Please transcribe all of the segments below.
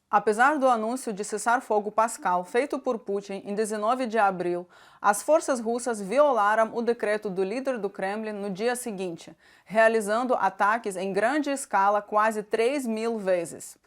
Apesar do anúncio de cessar-fogo parcial feito por Putin em 19 de abril, as forças russas violaram o decreto do líder do Kremlin no dia seguinte, realizando ataques em grande escala quase 3.000 vezes.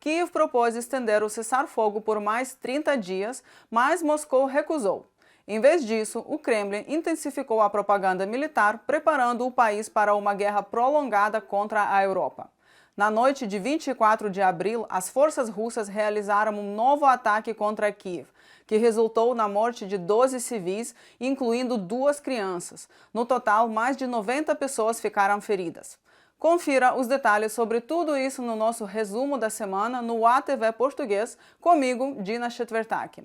Kiev propôs estender o cessar-fogo por mais 30 dias, mas Moscou recusou. Em vez disso, o Kremlin intensificou a propaganda militar, preparando o país para uma guerra prolongada contra a Europa. Na noite de 24 de abril, as forças russas realizaram um novo ataque contra Kiev, que resultou na morte de 12 civis, incluindo 2 crianças. No total, mais de 90 pessoas ficaram feridas. Confira os detalhes sobre tudo isso no nosso resumo da semana no ATV Português, comigo, Dina Chetvertak.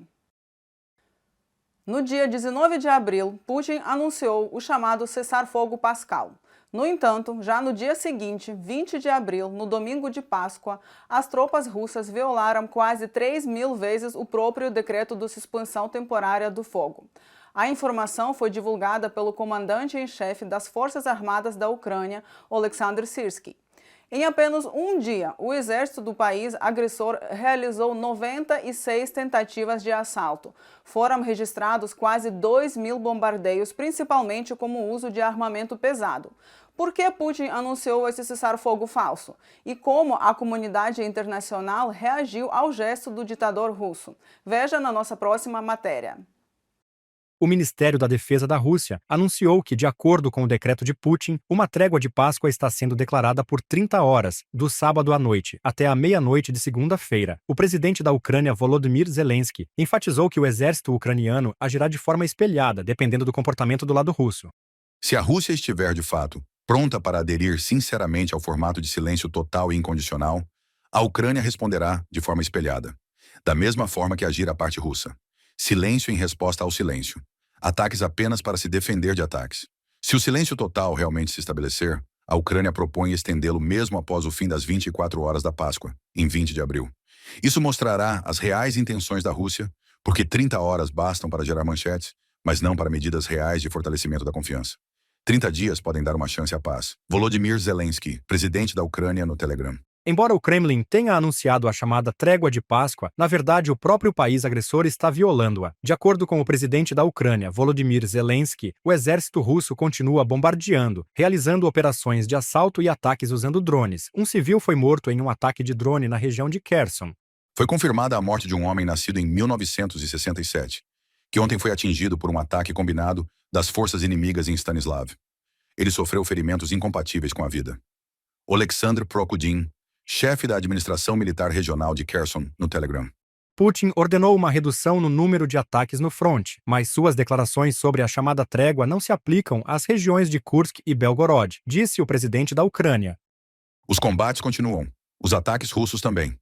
No dia 19 de abril, Putin anunciou o chamado cessar-fogo parcial. No entanto, já no dia seguinte, 20 de abril, no domingo de Páscoa, as tropas russas violaram quase 3.000 vezes o próprio decreto de suspensão temporária do fogo. A informação foi divulgada pelo comandante-em-chefe das Forças Armadas da Ucrânia, Oleksandr Syrskyi. Em apenas um dia, o exército do país agressor realizou 96 tentativas de assalto. Foram registrados quase 2.000 bombardeios, principalmente como uso de armamento pesado. Por que Putin anunciou esse cessar-fogo falso? E como a comunidade internacional reagiu ao gesto do ditador russo? Veja na nossa próxima matéria. O Ministério da Defesa da Rússia anunciou que, de acordo com o decreto de Putin, uma trégua de Páscoa está sendo declarada por 30 horas, do sábado à noite até a meia-noite de segunda-feira. O presidente da Ucrânia, Volodymyr Zelensky, enfatizou que o exército ucraniano agirá de forma espelhada, dependendo do comportamento do lado russo. Se a Rússia estiver, de fato, pronta para aderir sinceramente ao formato de silêncio total e incondicional, a Ucrânia responderá de forma espelhada, da mesma forma que agir a parte russa. Silêncio em resposta ao silêncio. Ataques apenas para se defender de ataques. Se o silêncio total realmente se estabelecer, a Ucrânia propõe estendê-lo mesmo após o fim das 24 horas da Páscoa, em 20 de abril. Isso mostrará as reais intenções da Rússia, porque 30 horas bastam para gerar manchetes, mas não para medidas reais de fortalecimento da confiança. 30 dias podem dar uma chance à paz. Volodymyr Zelensky, presidente da Ucrânia, no Telegram. Embora o Kremlin tenha anunciado a chamada trégua de Páscoa, na verdade o próprio país agressor está violando-a. De acordo com o presidente da Ucrânia, Volodymyr Zelensky, o exército russo continua bombardeando, realizando operações de assalto e ataques usando drones. Um civil foi morto em um ataque de drone na região de Kherson. Foi confirmada a morte de um homem nascido em 1967, que ontem foi atingido por um ataque combinado das forças inimigas em Stanislav. Ele sofreu ferimentos incompatíveis com a vida. Oleksandr Prokudin, chefe da administração militar regional de Kherson, no Telegram. Putin ordenou uma redução no número de ataques no fronte, mas suas declarações sobre a chamada trégua não se aplicam às regiões de Kursk e Belgorod, disse o presidente da Ucrânia. Os combates continuam, os ataques russos também.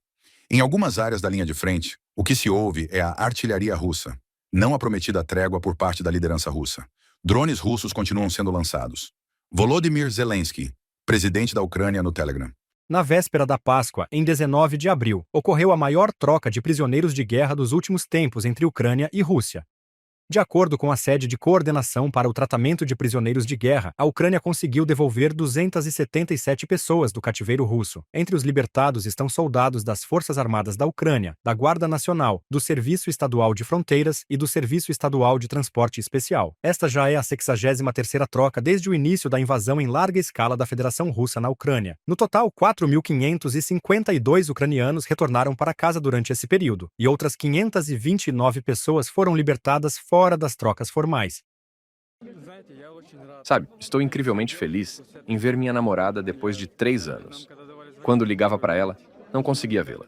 Em algumas áreas da linha de frente, o que se ouve é a artilharia russa, não a prometida trégua por parte da liderança russa. Drones russos continuam sendo lançados. Volodymyr Zelensky, presidente da Ucrânia, no Telegram. Na véspera da Páscoa, em 19 de abril, ocorreu a maior troca de prisioneiros de guerra dos últimos tempos entre Ucrânia e Rússia. De acordo com a sede de coordenação para o tratamento de prisioneiros de guerra, a Ucrânia conseguiu devolver 277 pessoas do cativeiro russo. Entre os libertados estão soldados das Forças Armadas da Ucrânia, da Guarda Nacional, do Serviço Estadual de Fronteiras e do Serviço Estadual de Transporte Especial. Esta já é a 63ª troca desde o início da invasão em larga escala da Federação Russa na Ucrânia. No total, 4.552 ucranianos retornaram para casa durante esse período, e outras 529 pessoas foram libertadas fora das trocas formais. Sabe, estou incrivelmente feliz em ver minha namorada depois de 3 anos. Quando ligava para ela, não conseguia vê-la.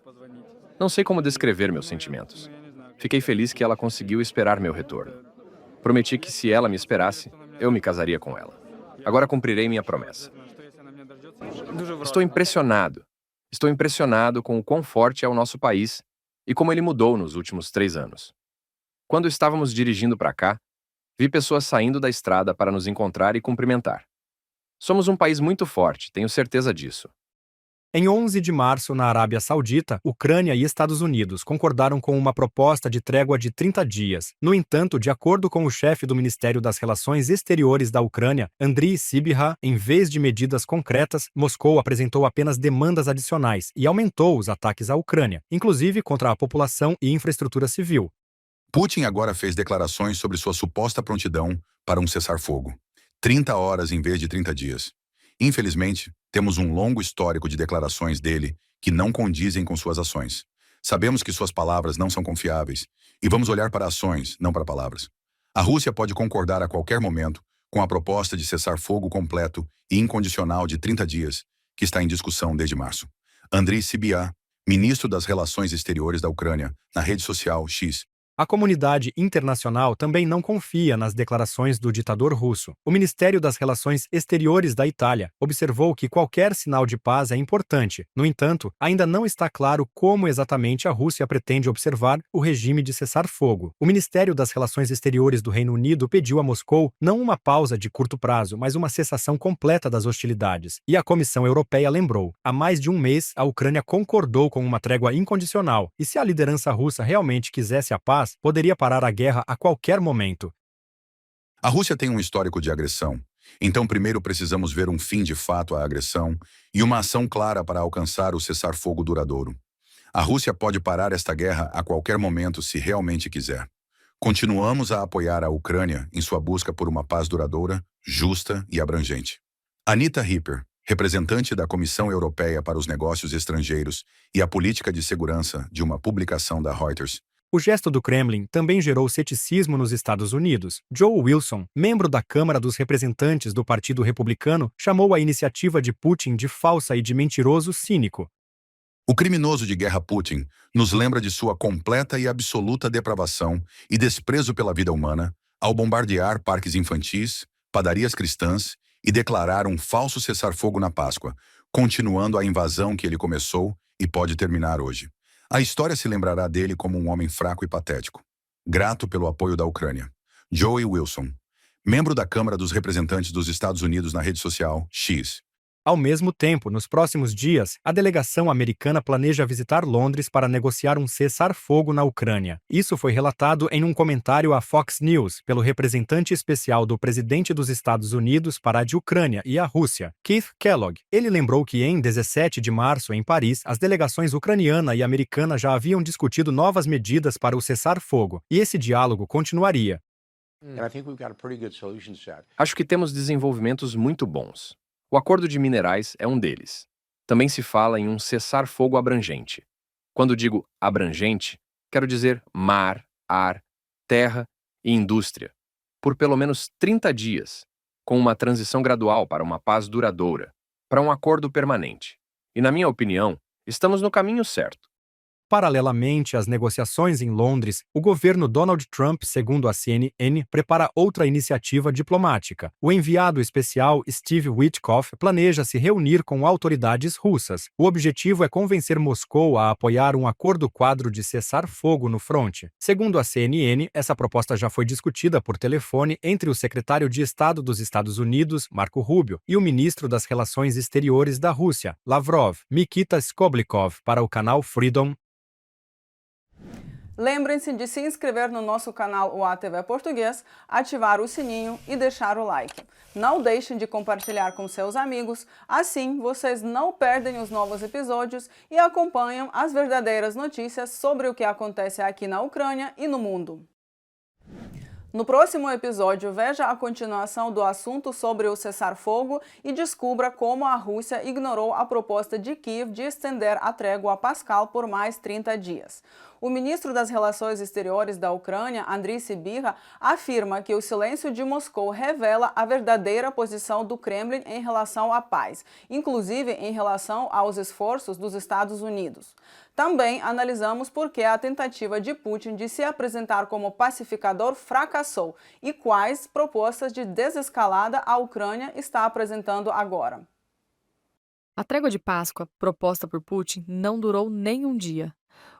Não sei como descrever meus sentimentos. Fiquei feliz que ela conseguiu esperar meu retorno. Prometi que se ela me esperasse, eu me casaria com ela. Agora cumprirei minha promessa. Estou impressionado. Estou impressionado com o quão forte é o nosso país e como ele mudou nos últimos 3 anos. Quando estávamos dirigindo para cá, vi pessoas saindo da estrada para nos encontrar e cumprimentar. Somos um país muito forte, tenho certeza disso. Em 11 de março, na Arábia Saudita, Ucrânia e Estados Unidos concordaram com uma proposta de trégua de 30 dias. No entanto, de acordo com o chefe do Ministério das Relações Exteriores da Ucrânia, Andriy Sybiha, em vez de medidas concretas, Moscou apresentou apenas demandas adicionais e aumentou os ataques à Ucrânia, inclusive contra a população e infraestrutura civil. Putin agora fez declarações sobre sua suposta prontidão para um cessar-fogo. 30 horas em vez de 30 dias. Infelizmente, temos um longo histórico de declarações dele que não condizem com suas ações. Sabemos que suas palavras não são confiáveis e vamos olhar para ações, não para palavras. A Rússia pode concordar a qualquer momento com a proposta de cessar-fogo completo e incondicional de 30 dias, que está em discussão desde março. Andriy Sybiha, ministro das Relações Exteriores da Ucrânia, na rede social X. A comunidade internacional também não confia nas declarações do ditador russo. O Ministério das Relações Exteriores da Itália observou que qualquer sinal de paz é importante. No entanto, ainda não está claro como exatamente a Rússia pretende observar o regime de cessar-fogo. O Ministério das Relações Exteriores do Reino Unido pediu a Moscou não uma pausa de curto prazo, mas uma cessação completa das hostilidades. E a Comissão Europeia lembrou: há mais de um mês, a Ucrânia concordou com uma trégua incondicional, e se a liderança russa realmente quisesse a paz, poderia parar a guerra a qualquer momento. A Rússia tem um histórico de agressão. Então, primeiro precisamos ver um fim de fato à agressão e uma ação clara para alcançar o cessar-fogo duradouro. A Rússia pode parar esta guerra a qualquer momento se realmente quiser. Continuamos a apoiar a Ucrânia em sua busca por uma paz duradoura, justa e abrangente. Anita Ripper, representante da Comissão Europeia para os Negócios Estrangeiros e a Política de Segurança de uma publicação da Reuters. O gesto do Kremlin também gerou ceticismo nos Estados Unidos. Joe Wilson, membro da Câmara dos Representantes do Partido Republicano, chamou a iniciativa de Putin de falsa e de mentiroso cínico. O criminoso de guerra Putin nos lembra de sua completa e absoluta depravação e desprezo pela vida humana ao bombardear parques infantis, padarias cristãs e declarar um falso cessar-fogo na Páscoa, continuando a invasão que ele começou e pode terminar hoje. A história se lembrará dele como um homem fraco e patético. Grato pelo apoio da Ucrânia. Joey Wilson, membro da Câmara dos Representantes dos Estados Unidos na rede social X. Ao mesmo tempo, nos próximos dias, a delegação americana planeja visitar Londres para negociar um cessar-fogo na Ucrânia. Isso foi relatado em um comentário à Fox News pelo representante especial do presidente dos Estados Unidos para a de Ucrânia e a Rússia, Keith Kellogg. Ele lembrou que em 17 de março, em Paris, as delegações ucraniana e americana já haviam discutido novas medidas para o cessar-fogo, e esse diálogo continuaria. Acho que temos desenvolvimentos muito bons. O acordo de minerais é um deles. Também se fala em um cessar-fogo abrangente. Quando digo abrangente, quero dizer mar, ar, terra e indústria, por pelo menos 30 dias, com uma transição gradual para uma paz duradoura, para um acordo permanente. E, na minha opinião, estamos no caminho certo. Paralelamente às negociações em Londres, o governo Donald Trump, segundo a CNN, prepara outra iniciativa diplomática. O enviado especial Steve Witkoff planeja se reunir com autoridades russas. O objetivo é convencer Moscou a apoiar um acordo quadro de cessar-fogo no fronte. Segundo a CNN, essa proposta já foi discutida por telefone entre o secretário de Estado dos Estados Unidos, Marco Rubio, e o ministro das Relações Exteriores da Rússia, Lavrov, Nikita Skoblikov, para o canal Freedom. Lembrem-se de se inscrever no nosso canal UATV Português, ativar o sininho e deixar o like. Não deixem de compartilhar com seus amigos, assim vocês não perdem os novos episódios e acompanham as verdadeiras notícias sobre o que acontece aqui na Ucrânia e no mundo. No próximo episódio, veja a continuação do assunto sobre o cessar-fogo e descubra como a Rússia ignorou a proposta de Kiev de estender a trégua pascal por mais 30 dias. O ministro das Relações Exteriores da Ucrânia, Andriy Sybiha, afirma que o silêncio de Moscou revela a verdadeira posição do Kremlin em relação à paz, inclusive em relação aos esforços dos Estados Unidos. Também analisamos por que a tentativa de Putin de se apresentar como pacificador fracassou e quais propostas de desescalada a Ucrânia está apresentando agora. A trégua de Páscoa, proposta por Putin, não durou nem um dia.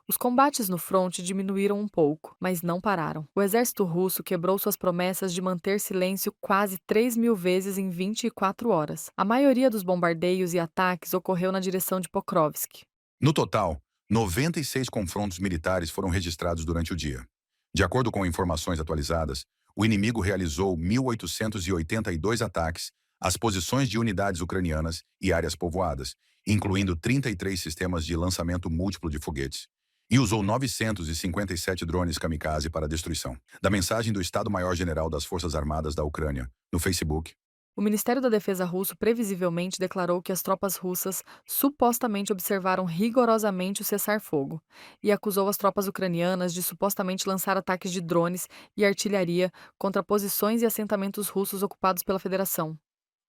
Os combates no fronte diminuíram um pouco, mas não pararam. O exército russo quebrou suas promessas de manter silêncio quase 3.000 vezes em 24 horas. A maioria dos bombardeios e ataques ocorreu na direção de Pokrovsk. No total, 96 confrontos militares foram registrados durante o dia. De acordo com informações atualizadas, o inimigo realizou 1.882 ataques às posições de unidades ucranianas e áreas povoadas, incluindo 33 sistemas de lançamento múltiplo de foguetes, e usou 957 drones kamikaze para a destruição. Da mensagem do Estado-Maior-General das Forças Armadas da Ucrânia, no Facebook, O Ministério da Defesa russo previsivelmente declarou que as tropas russas supostamente observaram rigorosamente o cessar-fogo e acusou as tropas ucranianas de supostamente lançar ataques de drones e artilharia contra posições e assentamentos russos ocupados pela Federação.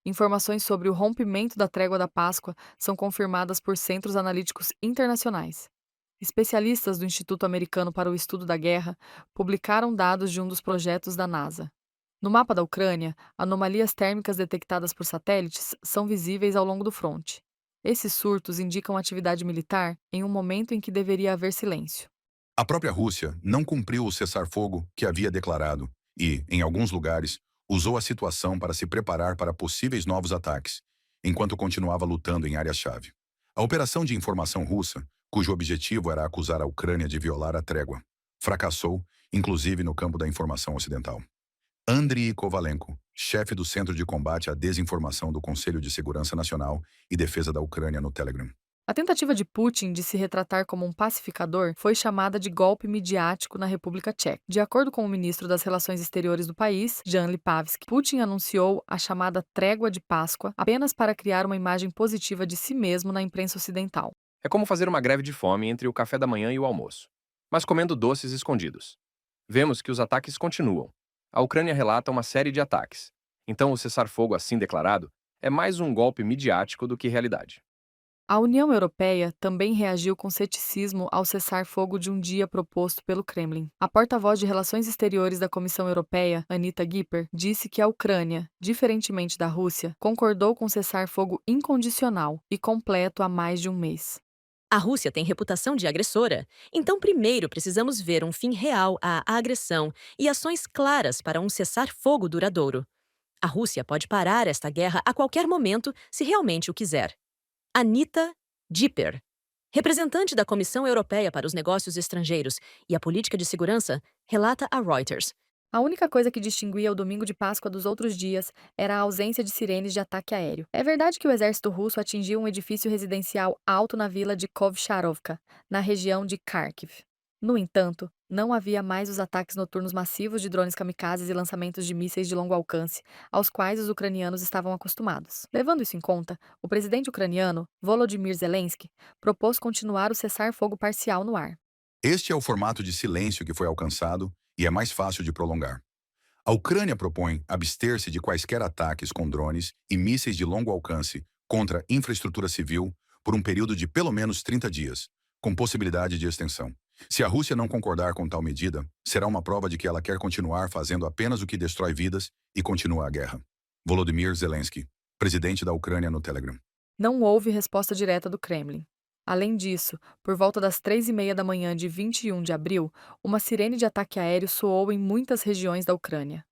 Informações sobre o rompimento da trégua da Páscoa são confirmadas por centros analíticos internacionais. Especialistas do Instituto Americano para o Estudo da Guerra publicaram dados de um dos projetos da NASA. No mapa da Ucrânia, anomalias térmicas detectadas por satélites são visíveis ao longo do fronte. Esses surtos indicam atividade militar em um momento em que deveria haver silêncio. a própria Rússia não cumpriu o cessar-fogo que havia declarado e, em alguns lugares, usou a situação para se preparar para possíveis novos ataques, enquanto continuava lutando em áreas-chave. A operação de informação russa, cujo objetivo era acusar a Ucrânia de violar a trégua, fracassou, inclusive no campo da informação ocidental. Andriy Kovalenko, chefe do Centro de Combate à Desinformação do Conselho de Segurança Nacional e Defesa da Ucrânia no Telegram. A tentativa de Putin de se retratar como um pacificador foi chamada de golpe midiático na República Tcheca. De acordo com o ministro das Relações Exteriores do país, Jan Lipavsky, Putin anunciou a chamada Trégua de Páscoa apenas para criar uma imagem positiva de si mesmo na imprensa ocidental. É como fazer uma greve de fome entre o café da manhã e o almoço, mas comendo doces escondidos. Vemos que os ataques continuam. A Ucrânia relata uma série de ataques. Então, o cessar-fogo assim declarado é mais um golpe midiático do que realidade. A União Europeia também reagiu com ceticismo ao cessar-fogo de um dia proposto pelo Kremlin. A porta-voz de Relações Exteriores da Comissão Europeia, Anita Gipper, disse que a Ucrânia, diferentemente da Rússia, concordou com cessar-fogo incondicional e completo há mais de um mês. A Rússia tem reputação de agressora, então primeiro precisamos ver um fim real à agressão e ações claras para um cessar-fogo duradouro. A Rússia pode parar esta guerra a qualquer momento se realmente o quiser. Anita Gipper, representante da Comissão Europeia para os Negócios Estrangeiros e a Política de Segurança, relata a Reuters. A única coisa que distinguia o domingo de Páscoa dos outros dias era a ausência de sirenes de ataque aéreo. É verdade que o exército russo atingiu um edifício residencial alto na vila de Kovcharovka, na região de Kharkiv. No entanto, não havia mais os ataques noturnos massivos de drones kamikazes e lançamentos de mísseis de longo alcance, aos quais os ucranianos estavam acostumados. Levando isso em conta, o presidente ucraniano, Volodymyr Zelensky, propôs continuar o cessar-fogo parcial no ar. Este é o formato de silêncio que foi alcançado e é mais fácil de prolongar. A Ucrânia propõe abster-se de quaisquer ataques com drones e mísseis de longo alcance contra infraestrutura civil por um período de pelo menos 30 dias, com possibilidade de extensão. Se a Rússia não concordar com tal medida, será uma prova de que ela quer continuar fazendo apenas o que destrói vidas e continua a guerra. Volodymyr Zelensky, presidente da Ucrânia no Telegram. Não houve resposta direta do Kremlin. Além disso, por volta das 3h30 da manhã de 21 de abril, uma sirene de ataque aéreo soou em muitas regiões da Ucrânia.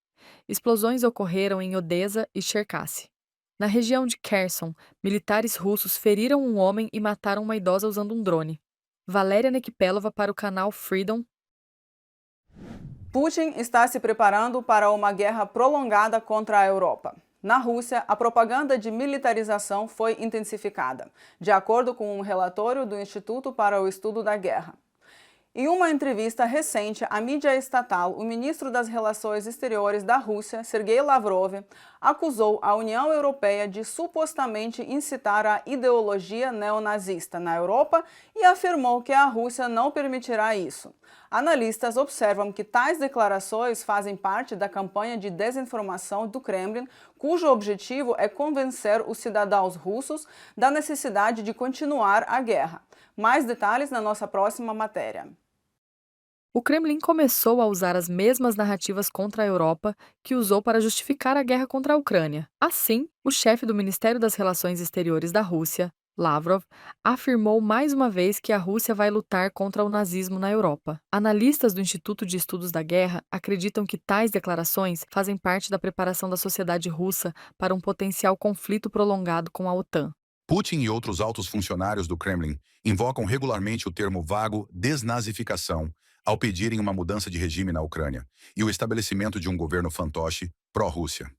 Explosões ocorreram em Odessa e Cherkasy. Na região de Kherson, militares russos feriram um homem e mataram uma idosa usando um drone. Valéria Nekipelova para o canal Freedom. Putin está se preparando para uma guerra prolongada contra a Europa. Na Rússia, a propaganda de militarização foi intensificada, de acordo com um relatório do Instituto para o Estudo da Guerra. Em uma entrevista recente à mídia estatal, o ministro das Relações Exteriores da Rússia, Sergei Lavrov, acusou a União Europeia de supostamente incitar a ideologia neonazista na Europa e afirmou que a Rússia não permitirá isso. Analistas observam que tais declarações fazem parte da campanha de desinformação do Kremlin, cujo objetivo é convencer os cidadãos russos da necessidade de continuar a guerra. Mais detalhes na nossa próxima matéria. O Kremlin começou a usar as mesmas narrativas contra a Europa que usou para justificar a guerra contra a Ucrânia. Assim, o chefe do Ministério das Relações Exteriores da Rússia, Lavrov, afirmou mais uma vez que a Rússia vai lutar contra o nazismo na Europa. Analistas do Instituto de Estudos da Guerra acreditam que tais declarações fazem parte da preparação da sociedade russa para um potencial conflito prolongado com a OTAN. Putin e outros altos funcionários do Kremlin invocam regularmente o termo vago desnazificação ao pedirem uma mudança de regime na Ucrânia e o estabelecimento de um governo fantoche pró-Rússia.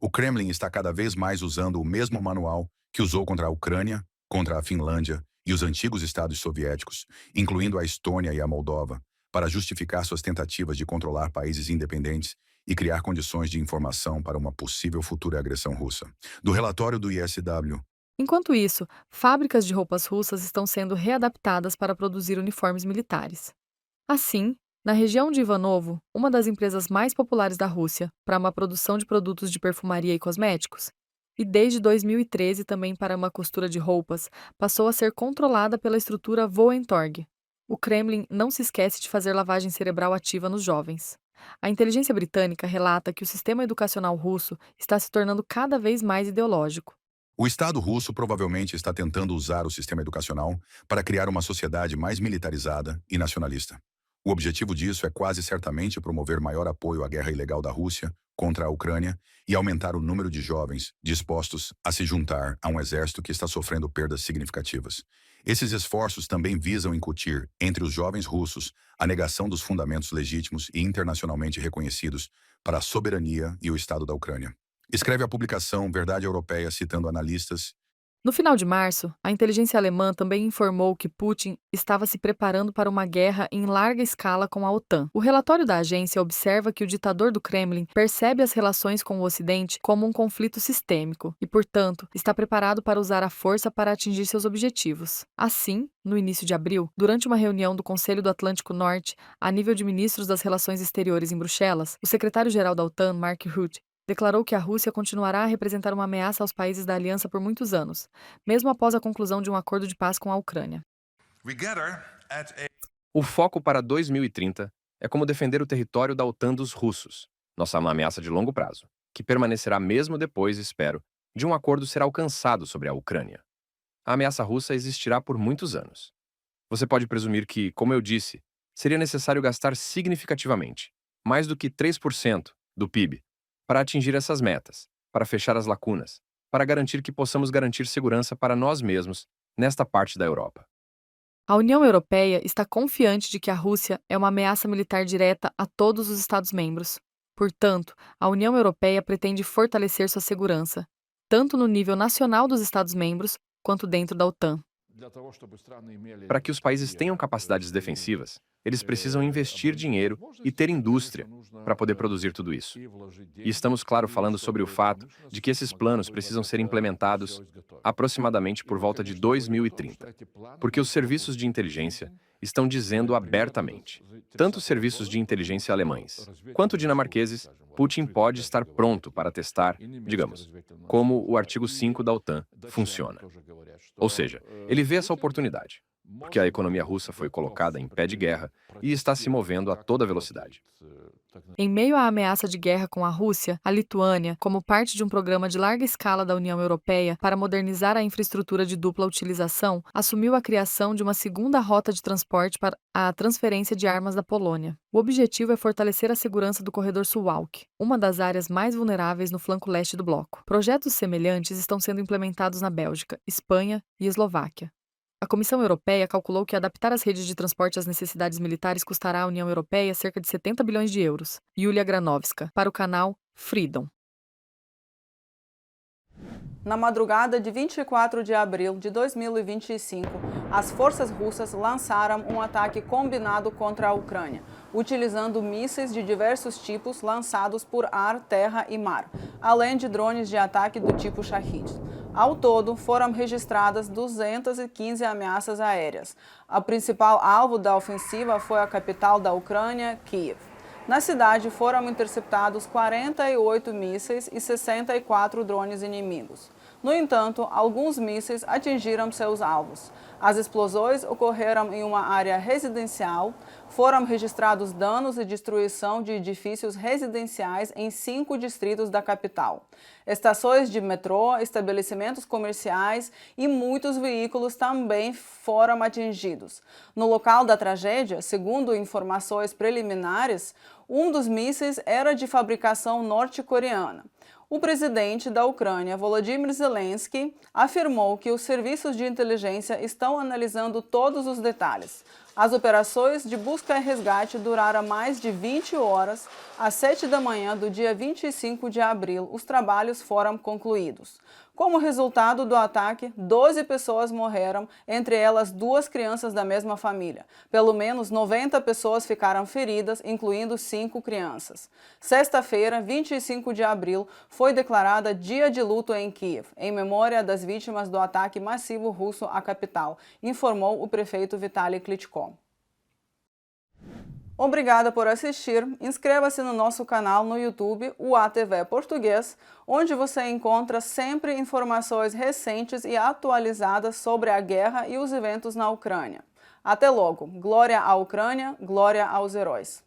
O Kremlin está cada vez mais usando o mesmo manual que usou contra a Ucrânia, contra a Finlândia e os antigos estados soviéticos, incluindo a Estônia e a Moldova, para justificar suas tentativas de controlar países independentes e criar condições de informação para uma possível futura agressão russa. Do relatório do ISW, Enquanto isso, fábricas de roupas russas estão sendo readaptadas para produzir uniformes militares. Assim, na região de Ivanovo, uma das empresas mais populares da Rússia, para uma produção de produtos de perfumaria e cosméticos, e desde 2013 também para uma costura de roupas, passou a ser controlada pela estrutura Voentorg. O Kremlin não se esquece de fazer lavagem cerebral ativa nos jovens. A inteligência britânica relata que o sistema educacional russo está se tornando cada vez mais ideológico. o Estado russo provavelmente está tentando usar o sistema educacional para criar uma sociedade mais militarizada e nacionalista. O objetivo disso é quase certamente promover maior apoio à guerra ilegal da Rússia contra a Ucrânia e aumentar o número de jovens dispostos a se juntar a um exército que está sofrendo perdas significativas. Esses esforços também visam incutir entre os jovens russos a negação dos fundamentos legítimos e internacionalmente reconhecidos para a soberania e o Estado da Ucrânia. Escreve a publicação Verdade Europeia citando analistas. No final de março, a inteligência alemã também informou que Putin estava se preparando para uma guerra em larga escala com a OTAN. O relatório da agência observa que o ditador do Kremlin percebe as relações com o Ocidente como um conflito sistêmico e, portanto, está preparado para usar a força para atingir seus objetivos. Assim, no início de abril, durante uma reunião do Conselho do Atlântico Norte, a nível de ministros das Relações Exteriores em Bruxelas, o secretário-geral da OTAN, Mark Rutte, declarou que a Rússia continuará a representar uma ameaça aos países da aliança por muitos anos, mesmo após a conclusão de um acordo de paz com a Ucrânia. O foco para 2030 é como defender o território da OTAN dos russos, nossa ameaça de longo prazo, que permanecerá mesmo depois, espero, de um acordo ser alcançado sobre a Ucrânia. A ameaça russa existirá por muitos anos. Você pode presumir que, como eu disse, seria necessário gastar significativamente, mais do que 3% do PIB, para atingir essas metas, para fechar as lacunas, para garantir que possamos garantir segurança para nós mesmos nesta parte da Europa. A União Europeia está confiante de que a Rússia é uma ameaça militar direta a todos os Estados-membros. Portanto, a União Europeia pretende fortalecer sua segurança, tanto no nível nacional dos Estados-membros quanto dentro da OTAN. Para que os países tenham capacidades defensivas, eles precisam investir dinheiro e ter indústria para poder produzir tudo isso. E estamos, claro, falando sobre o fato de que esses planos precisam ser implementados aproximadamente por volta de 2030, porque os serviços de inteligência estão dizendo abertamente, tanto os serviços de inteligência alemães quanto dinamarqueses, Putin pode estar pronto para testar, digamos, como o artigo 5 da OTAN funciona. Ou seja, ele vê essa oportunidade, porque a economia russa foi colocada em pé de guerra e está se movendo a toda velocidade. Em meio à ameaça de guerra com a Rússia, a Lituânia, como parte de um programa de larga escala da União Europeia para modernizar a infraestrutura de dupla utilização, assumiu a criação de uma segunda rota de transporte para a transferência de armas da Polônia. O objetivo é fortalecer a segurança do corredor Suwałki, uma das áreas mais vulneráveis no flanco leste do bloco. Projetos semelhantes estão sendo implementados na Bélgica, Espanha e Eslováquia. A Comissão Europeia calculou que adaptar as redes de transporte às necessidades militares custará à União Europeia cerca de 70 bilhões de euros. Yulia Granovska, para o canal Freedom. Na madrugada de 24 de abril de 2025, as forças russas lançaram um ataque combinado contra a Ucrânia, utilizando mísseis de diversos tipos lançados por ar, terra e mar, além de drones de ataque do tipo Shahid. Ao todo, foram registradas 215 ameaças aéreas. A principal alvo da ofensiva foi a capital da Ucrânia, Kiev. Na cidade foram interceptados 48 mísseis e 64 drones inimigos. No entanto, alguns mísseis atingiram seus alvos. As explosões ocorreram em uma área residencial. Foram registrados danos e destruição de edifícios residenciais em 5 distritos da capital. Estações de metrô, estabelecimentos comerciais e muitos veículos também foram atingidos. No local da tragédia, segundo informações preliminares, um dos mísseis era de fabricação norte-coreana. O presidente da Ucrânia, Volodymyr Zelensky, afirmou que os serviços de inteligência estão analisando todos os detalhes. As operações de busca e resgate duraram mais de 20 horas. Às 7 da manhã do dia 25 de abril, os trabalhos foram concluídos. Como resultado do ataque, 12 pessoas morreram, entre elas 2 crianças da mesma família. Pelo menos 90 pessoas ficaram feridas, incluindo 5 crianças. Sexta-feira, 25 de abril, foi declarada dia de luto em Kiev, em memória das vítimas do ataque massivo russo à capital, informou o prefeito Vitaly Klitschko. Obrigada por assistir. Inscreva-se no nosso canal no YouTube, o ATV Português, onde você encontra sempre informações recentes e atualizadas sobre a guerra e os eventos na Ucrânia. Até logo. Glória à Ucrânia, glória aos heróis.